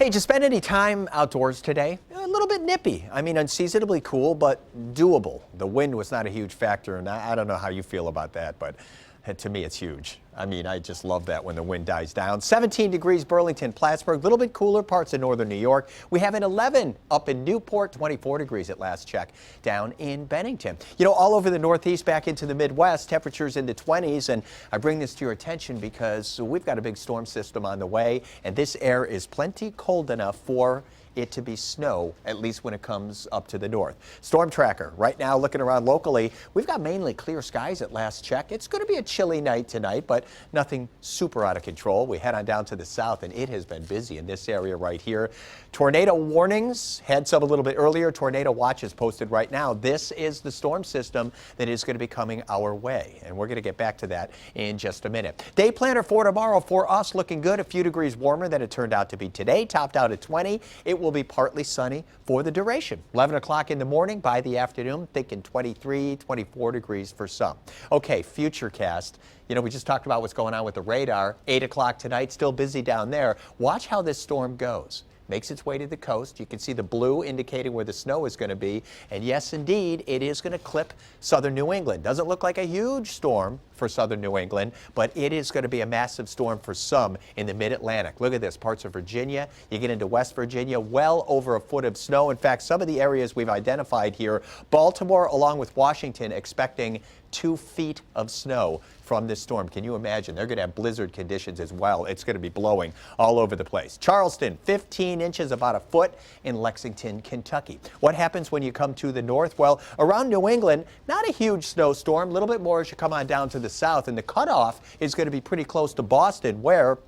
Hey, did you spend any time outdoors today? A little bit nippy. I mean, unseasonably cool, but doable. The wind was not a huge factor, and I don't know how you feel about that, but to me, it's huge. I mean, I just love that when the wind dies down. 17 degrees Burlington, Plattsburgh, a little bit cooler parts of northern New York. We have an 11 up in Newport, 24 degrees at last check down in Bennington. You know, all over the Northeast, back into the Midwest, temperatures in the 20s. And I bring this to your attention because we've got a big storm system on the way, and this air is plenty cold enough for it to be snow, at least when it comes up to the north. Storm tracker right now looking around locally. We've got mainly clear skies at last check. It's going to be a chilly night tonight, but nothing super out of control. We head on down to the south, and it has been busy in this area right here. Tornado warnings, heads up a little bit earlier. Tornado watch is posted right now. This is the storm system that is going to be coming our way, and we're going to get back to that in just a minute. Day planner for tomorrow for us looking good. A few degrees warmer than it turned out to be today. Topped out at 20. It will be partly sunny for the duration. 11 o'clock in the morning, by the afternoon, thinking 23, 24 degrees for some. Okay, Futurecast. You know, we just talked about what's going on with the radar. 8 o'clock tonight, still busy down there. Watch how this storm goes. Makes its way to the coast. You can see the blue indicating where the snow is going to be. And yes, indeed, it is going to clip southern New England. Doesn't look like a huge storm for southern New England, but it is going to be a massive storm for some in the mid-Atlantic. Look at this, parts of Virginia. You get into West Virginia, well over a foot of snow. In fact, some of the areas we've identified here, Baltimore along with Washington, expecting 2 feet of snow from this storm. Can you imagine? They're going to have blizzard conditions as well. It's going to be blowing all over the place. Charleston, 15 inches, about a foot in Lexington, Kentucky. What happens when you come to the north? Well, around New England, not a huge snowstorm, a little bit more as you come on down to the south, and the cutoff is going to be pretty close to Boston, where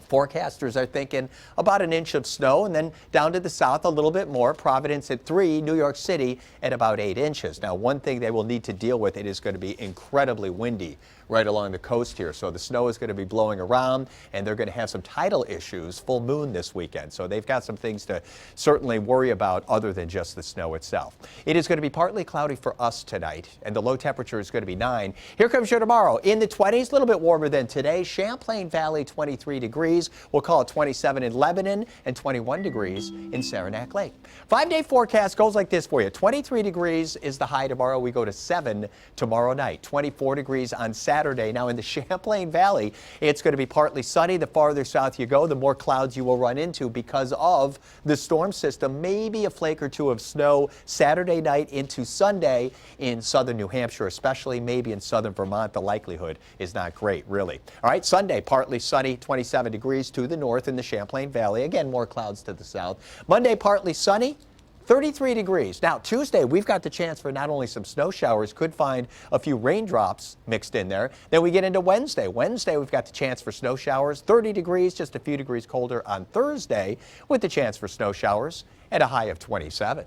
forecasters are thinking about an inch of snow, and then down to the south a little bit more. Providence at 3, New York City at about 8 inches. Now, one thing they will need to deal with, it is going to be incredibly windy right along the coast here. So the snow is going to be blowing around, and they're going to have some tidal issues, full moon this weekend. So they've got some things to certainly worry about other than just the snow itself. It is going to be partly cloudy for us tonight, and the low temperature is going to be 9. Here comes your tomorrow in the 20s, a little bit warmer than today. Champlain Valley, 23 degrees. We'll call it 27 in Lebanon and 21 degrees in Saranac Lake. 5-day forecast goes like this for you. 23 degrees is the high tomorrow. We go to 7 tomorrow night. 24 degrees on Saturday. Now in the Champlain Valley, it's going to be partly sunny. The farther south you go, the more clouds you will run into because of the storm system. Maybe a flake or two of snow Saturday night into Sunday in southern New Hampshire, especially maybe in southern Vermont. The likelihood is not great, really. All right, Sunday, partly sunny, 27 degrees to the north in the Champlain Valley. Again, more clouds to the south. Monday, partly sunny, 33 degrees. Now, Tuesday, we've got the chance for not only some snow showers, could find a few raindrops mixed in there. Then we get into Wednesday. Wednesday, we've got the chance for snow showers, 30 degrees, just a few degrees colder on Thursday with the chance for snow showers at a high of 27.